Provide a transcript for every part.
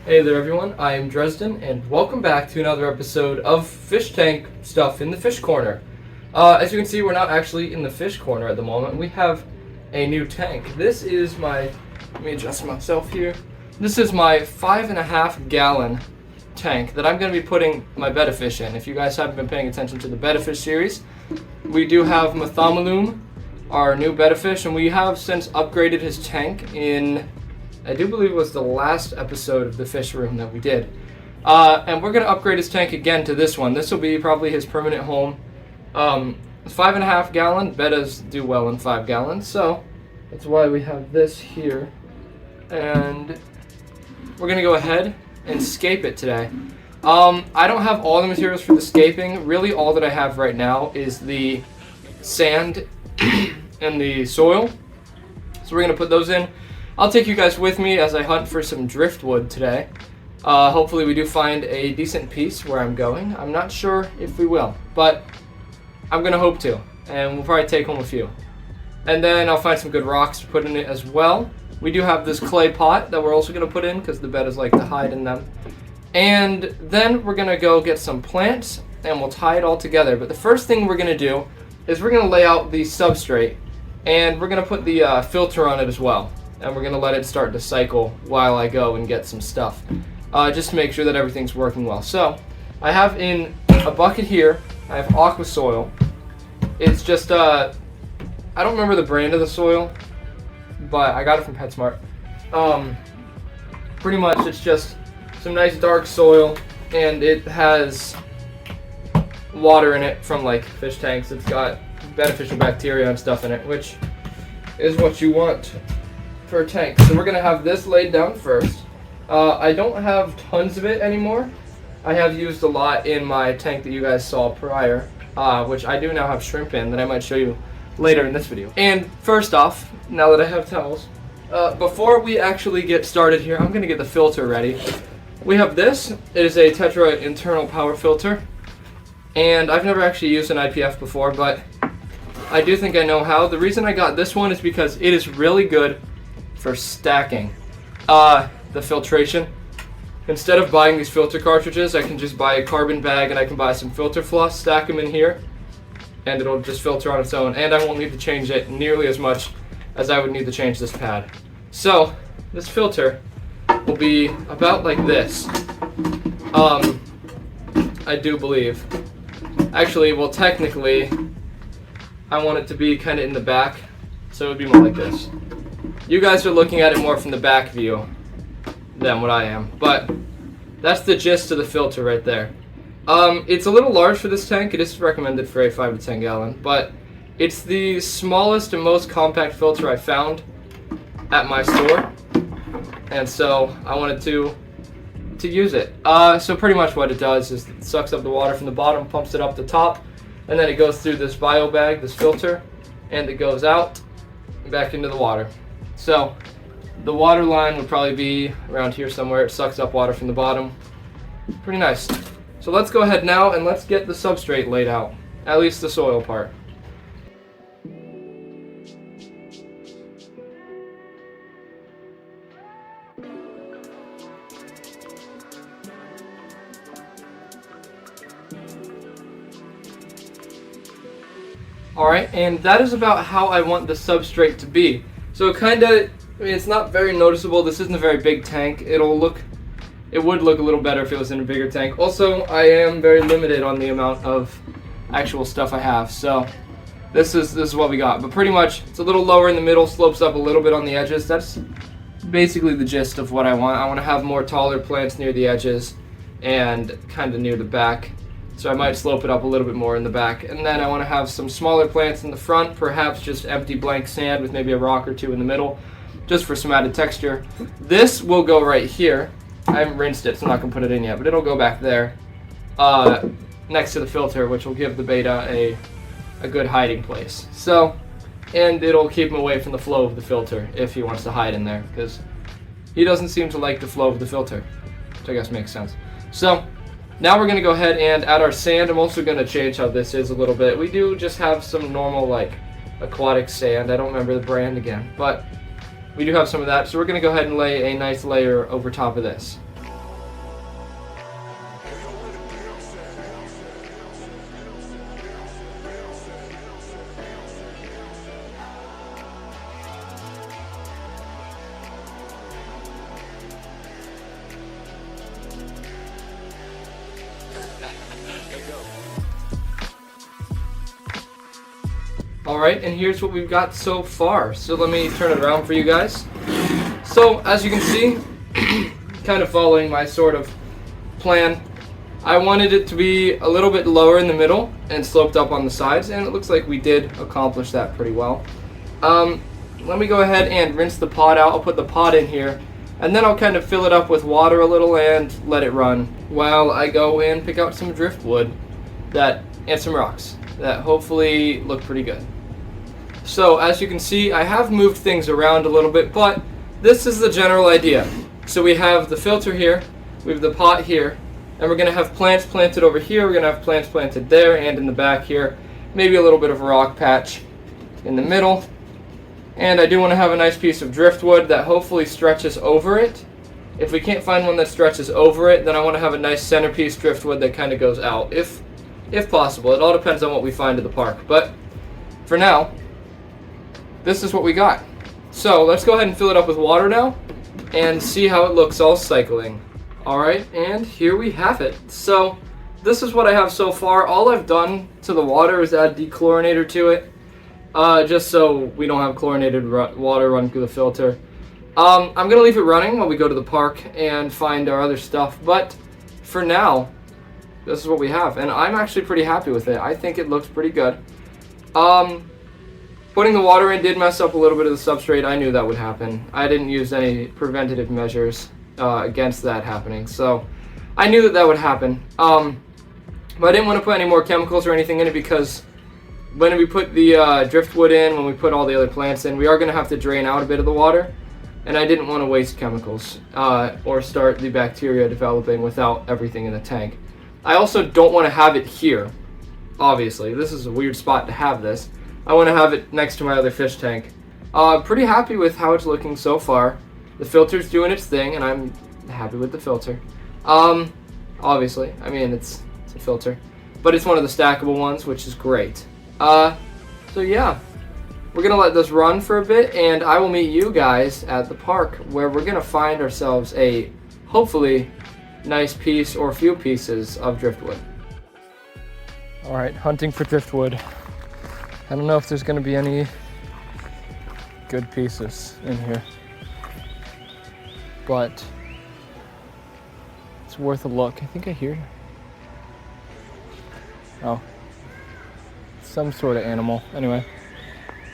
Hey there everyone, I am Dresden, and welcome back to another episode of Fish Tank Stuff in the Fish Corner. As you can see, we're not actually in the fish corner at the moment. We have a new tank. This is my, let me adjust myself here. This is my 5.5 gallon tank that I'm going to be putting my betta fish in. If you guys haven't been paying attention to the betta fish series, we do have Mathomolume, our new betta fish, and we have since upgraded his tank in, I do believe it was the last episode of the fish room that we did. And we're going to upgrade his tank again to this one. This will be probably his permanent home. 5.5 gallon, bettas do well in 5 gallons, so that's why we have this here. And we're going to go ahead and scape it today. I don't have all the materials for the scaping. Really all that I have right now is the sand and the soil. So we're going to put those in. I'll take you guys with me as I hunt for some driftwood today. Hopefully we do find a decent piece where I'm going. I'm not sure if we will, but I'm going to hope to, and we'll probably take home a few. And then I'll find some good rocks to put in it as well. We do have this clay pot that we're also going to put in because the bettas like to hide in them. And then we're going to go get some plants and we'll tie it all together. But the first thing we're going to do is we're going to lay out the substrate and we're going to put the filter on it as well. And we're going to let it start to cycle while I go and get some stuff, just to make sure that everything's working well. So I have in a bucket here, I have aqua soil. It's just, I don't remember the brand of the soil, but I got it from PetSmart. Pretty much it's just some nice dark soil, and it has water in it from like fish tanks. It's got beneficial bacteria and stuff in it, which is what you want for a tank. So we're gonna have this laid down first. I don't have tons of it anymore. I have used a lot in my tank that you guys saw prior, which I do now have shrimp in that I might show you later in this video. And first off, now that I have towels, before we actually get started here, I'm gonna get the filter ready. We have this. It is a Tetra internal power filter, and I've never actually used an IPF before, but I do think I know how. The reason I got this one is because it is really good for stacking the filtration. Instead of buying these filter cartridges, I can just buy a carbon bag and I can buy some filter floss, stack them in here, and it'll just filter on its own, and I won't need to change it nearly as much as I would need to change this pad. So this filter will be about like this. I do believe. Actually, well, technically I want it to be kind of in the back, so it would be more like this. You guys are looking at it more from the back view than what I am, but that's the gist of the filter right there. It's a little large for this tank. It is recommended for a 5 to 10 gallon, but it's the smallest and most compact filter I found at my store, and so I wanted to use it. So pretty much what it does is it sucks up the water from the bottom, pumps it up the top, and then it goes through this bio bag, this filter, and it goes out back into the water. So the water line would probably be around here somewhere. It sucks up water from the bottom. Pretty nice. So let's go ahead now and let's get the substrate laid out, at least the soil part. Alright, and that is about how I want the substrate to be. So kinda, I mean, it's not very noticeable. This isn't a very big tank. It would look a little better if it was in a bigger tank. Also, I am very limited on the amount of actual stuff I have, so this is what we got. But pretty much, it's a little lower in the middle, slopes up a little bit on the edges. That's basically the gist of what I want. I want to have more taller plants near the edges and kind of near the back. So I might slope it up a little bit more in the back. And then I want to have some smaller plants in the front, perhaps just empty blank sand with maybe a rock or two in the middle, just for some added texture. This will go right here. I haven't rinsed it, so I'm not going to put it in yet, but it'll go back there next to the filter, which will give the betta a good hiding place. So, and it'll keep him away from the flow of the filter if he wants to hide in there, because he doesn't seem to like the flow of the filter, which I guess makes sense. So now we're going to go ahead and add our sand. I'm also going to change how this is a little bit. We do just have some normal like aquatic sand. I don't remember the brand again, but we do have some of that. So we're going to go ahead and lay a nice layer over top of this. Alright, and here's what we've got so far. So let me turn it around for you guys. So, as you can see, kind of following my sort of plan, I wanted it to be a little bit lower in the middle and sloped up on the sides, and it looks like we did accomplish that pretty well. Let me go ahead and rinse the pot out. I'll put the pot in here, and then I'll kind of fill it up with water a little and let it run while I go and pick out some driftwood and some rocks that hopefully look pretty good. So as you can see, I have moved things around a little bit, but this is the general idea. So we have the filter here, we have the pot here, and we're going to have plants planted over here, we're going to have plants planted there and in the back here, maybe a little bit of a rock patch in the middle. And I do want to have a nice piece of driftwood that hopefully stretches over it. If we can't find one that stretches over it, then I want to have a nice centerpiece driftwood that kind of goes out, if possible. It all depends on what we find at the park. But for now, this is what we got. So let's go ahead and fill it up with water now and see how it looks all cycling. Alright, and here we have it. So this is what I have so far. All I've done to the water is add dechlorinator to it. Just so we don't have chlorinated water run through the filter. I'm going to leave it running while we go to the park and find our other stuff. But for now, this is what we have. And I'm actually pretty happy with it. I think it looks pretty good. Putting the water in did mess up a little bit of the substrate. I knew that would happen. I didn't use any preventative measures against that happening. So I knew that would happen. But I didn't want to put any more chemicals or anything in it because when we put the driftwood in, when we put all the other plants in, we are going to have to drain out a bit of the water, and I didn't want to waste chemicals or start the bacteria developing without everything in the tank. I also don't want to have it here, obviously. This is a weird spot to have this. I want to have it next to my other fish tank. Pretty happy with how it's looking so far. The filter's doing its thing, and I'm happy with the filter. Obviously, I mean, it's a filter, but it's one of the stackable ones, which is great. So yeah, we're going to let this run for a bit, and I will meet you guys at the park where we're going to find ourselves a, hopefully, nice piece or a few pieces of driftwood. Alright, hunting for driftwood. I don't know if there's going to be any good pieces in here, but it's worth a look. I think I hear some sort of animal. Anyway,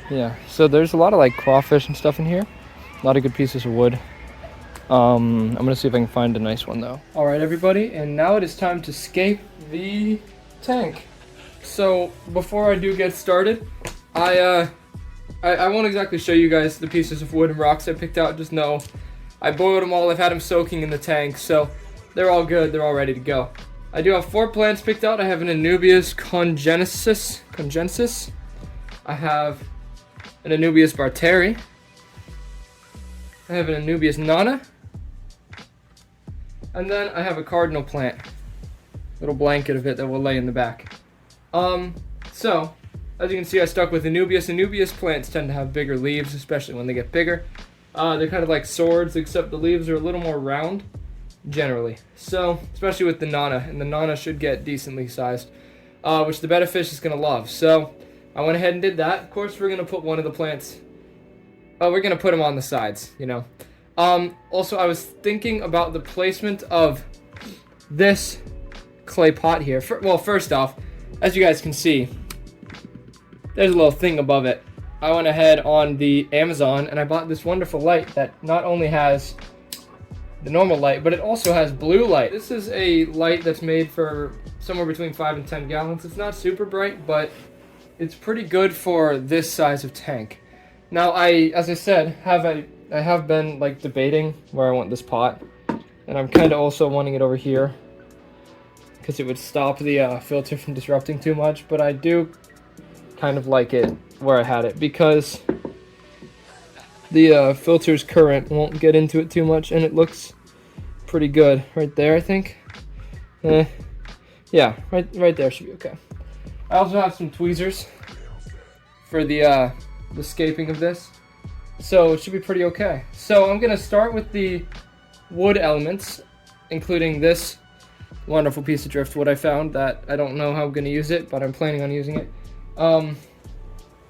yeah, so there's a lot of like crawfish and stuff in here. A lot of good pieces of wood. I'm gonna see if I can find a nice one though. All right, everybody, and now it is time to scape the tank. So before I do get started, I won't exactly show you guys the pieces of wood and rocks I picked out. Just know I boiled them all. I've had them soaking in the tank, so they're all good. They're all ready to go. I do have 4 plants picked out. I have an Anubias congensis. I have an Anubias barteri. I have an Anubias nana. And then I have a cardinal plant. Little blanket of it that will lay in the back. So, as you can see, I stuck with Anubias. Anubias plants tend to have bigger leaves, especially when they get bigger. They're kind of like swords, except the leaves are a little more round. Generally, so especially with the nana, and the nana should get decently sized, which the betta fish is going to love. So I went ahead and did that. Of course, we're going to put one of the plants, we're going to put them on the sides, you know. Also, I was thinking about the placement of this clay pot here. Well, first off, as you guys can see, there's a little thing above it. I went ahead on the Amazon and I bought this wonderful light that not only has the normal light, but it also has blue light. This is a light that's made for somewhere between 5 and 10 gallons. It's not super bright, but it's pretty good for this size of tank. Now, as I said, I have been like debating where I want this pot, and I'm kind of also wanting it over here because it would stop the filter from disrupting too much, but I do kind of like it where I had it because the filter's current won't get into it too much, and it looks pretty good right there, I think. Yeah, right there should be okay. I also have some tweezers for the scaping of this, so it should be pretty okay. So I'm gonna start with the wood elements, including this wonderful piece of driftwood I found that I don't know how I'm gonna use it, but I'm planning on using it.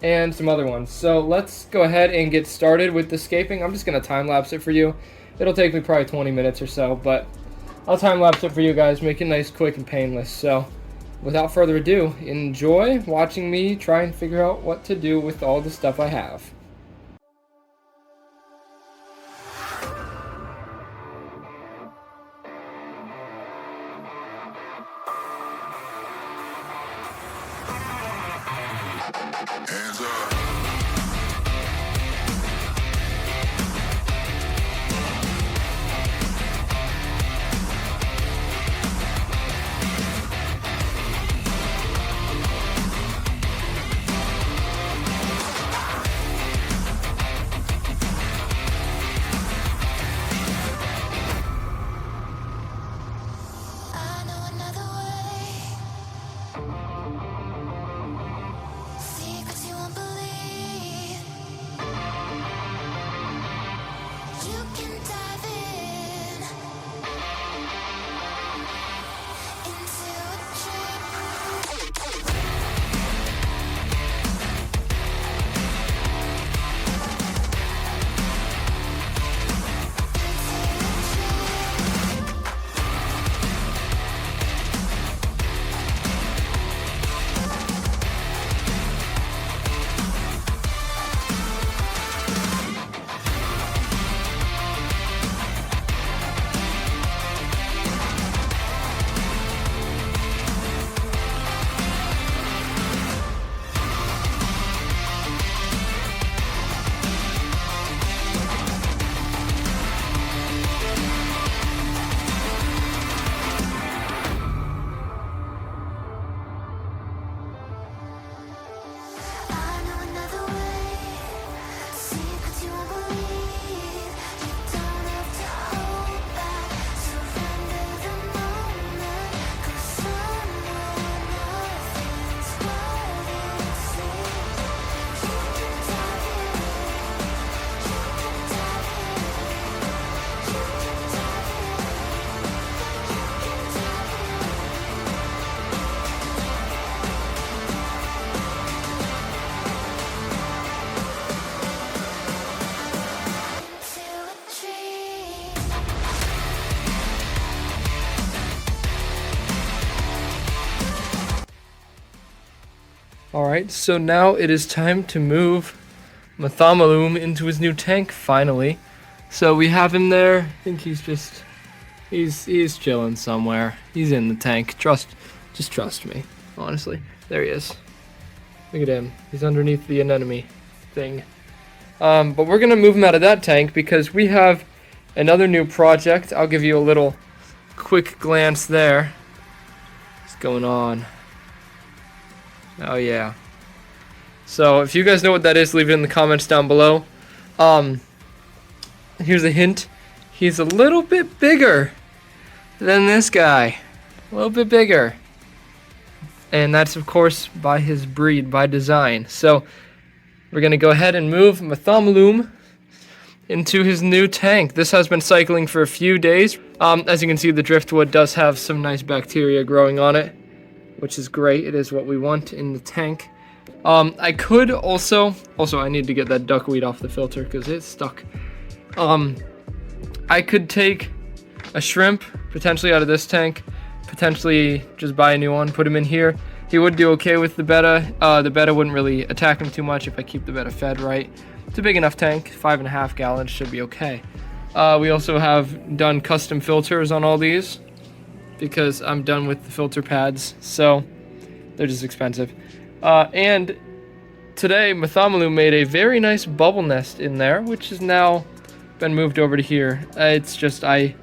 and some other ones. So let's go ahead and get started with the scaping. I'm just going to time lapse it for you. It'll take me probably 20 minutes or so, but I'll time lapse it for you guys, make it nice, quick, and painless. So without further ado, enjoy watching me try and figure out what to do with all the stuff I have. Hands up. I know another way. Secrets you won't believe. You can dive in into a dream. I know another way. Secrets you won't believe. You don't have to hold back. Surrender the moment. 'Cause somewhere nothing's what it seems. You can dive in. You can dive in. You can dive in. You can dive in. Into a dream. Alright, so now it is time to move Mathomolume into his new tank, finally. So we have him there. I think he's chilling somewhere. He's in the tank. Just trust me, honestly. There he is. Look at him. He's underneath the anemone thing. But we're going to move him out of that tank because we have another new project. I'll give you a little quick glance there. What's going on? Oh yeah. So if you guys know what that is, leave it in the comments down below. Here's a hint. He's a little bit bigger than this guy. A little bit bigger. And that's of course by his breed, by design. So we're gonna go ahead and move Mathomolume into his new tank. This has been cycling for a few days. As you can see, the driftwood does have some nice bacteria growing on it, which is great. It is what we want in the tank. I could also I need to get that duckweed off the filter because it's stuck. I could take a shrimp potentially out of this tank, potentially just buy a new one, put him in here. He would do okay with the Betta. The Betta wouldn't really attack him too much if I keep the Betta fed right. It's a big enough tank, 5.5 gallons should be okay. We also have done custom filters on all these because I'm done with the filter pads, so they're just expensive. And today Mathomolume made a very nice bubble nest in there, which has now been moved over to here. It's just I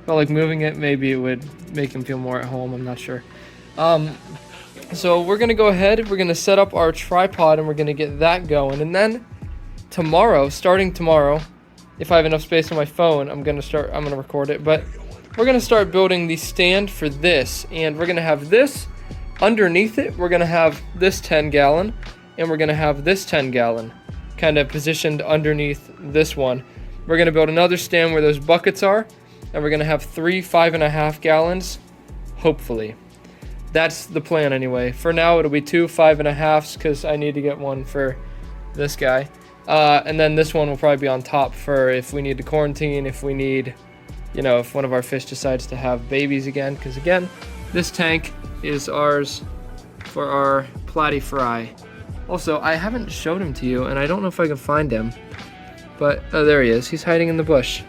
felt like moving it, maybe it would make him feel more at home, I'm not sure. So we're gonna go ahead, we're gonna set up our tripod and we're gonna get that going, and then tomorrow, starting tomorrow, if I have enough space on my phone, I'm gonna record it, but we're gonna start building the stand for this, and we're gonna have this underneath it. We're gonna have this 10 gallon, and we're gonna have this 10 gallon kind of positioned underneath this one. We're gonna build another stand where those buckets are, and we're gonna have 3 5.5 gallons, hopefully. That's the plan anyway. For now, it'll be 2 5.5s because I need to get one for this guy. And then this one will probably be on top for if we need to quarantine, if we need, you know, if one of our fish decides to have babies again. Because again, this tank is ours for our platy fry. Also, I haven't showed him to you, and I don't know if I can find him. But, oh, there he is. He's hiding in the bush.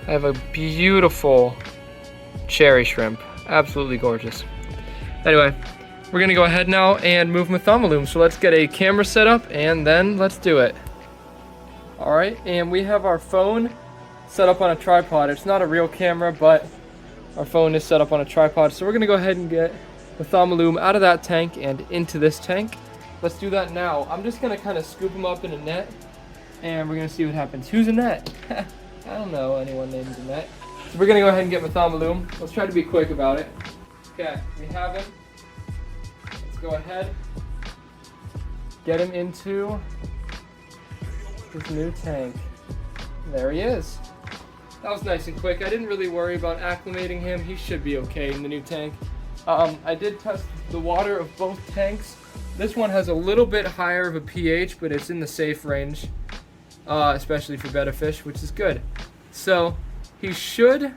I have a beautiful cherry shrimp. Absolutely gorgeous. Anyway, we're gonna go ahead now and move Mathomolume. So let's get a camera set up and then let's do it. All right, and we have our phone set up on a tripod. It's not a real camera, but our phone is set up on a tripod. So we're gonna go ahead and get Mathomolume out of that tank and into this tank. Let's do that now. I'm just gonna kind of scoop him up in a net and we're gonna see what happens. Who's Annette? I don't know anyone named Annette. So we're gonna go ahead and get Mathomolume. Let's try to be quick about it. Okay, we have him. Let's go ahead. Get him into his new tank. There he is. That was nice and quick. I didn't really worry about acclimating him. He should be okay in the new tank. I did test the water of both tanks. This one has a little bit higher of a pH, but it's in the safe range, especially for betta fish, which is good. So he should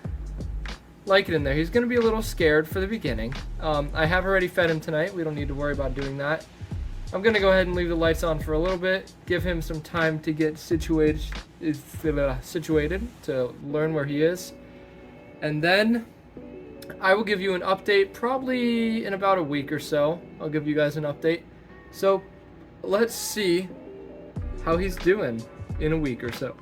like it in there. He's going to be a little scared for the beginning. I have already fed him tonight. We don't need to worry about doing that. I'm going to go ahead and leave the lights on for a little bit, give him some time to get situated to learn where he is. And then I will give you an update probably in about a week or so. I'll give you guys an update. So let's see how he's doing in a week or so.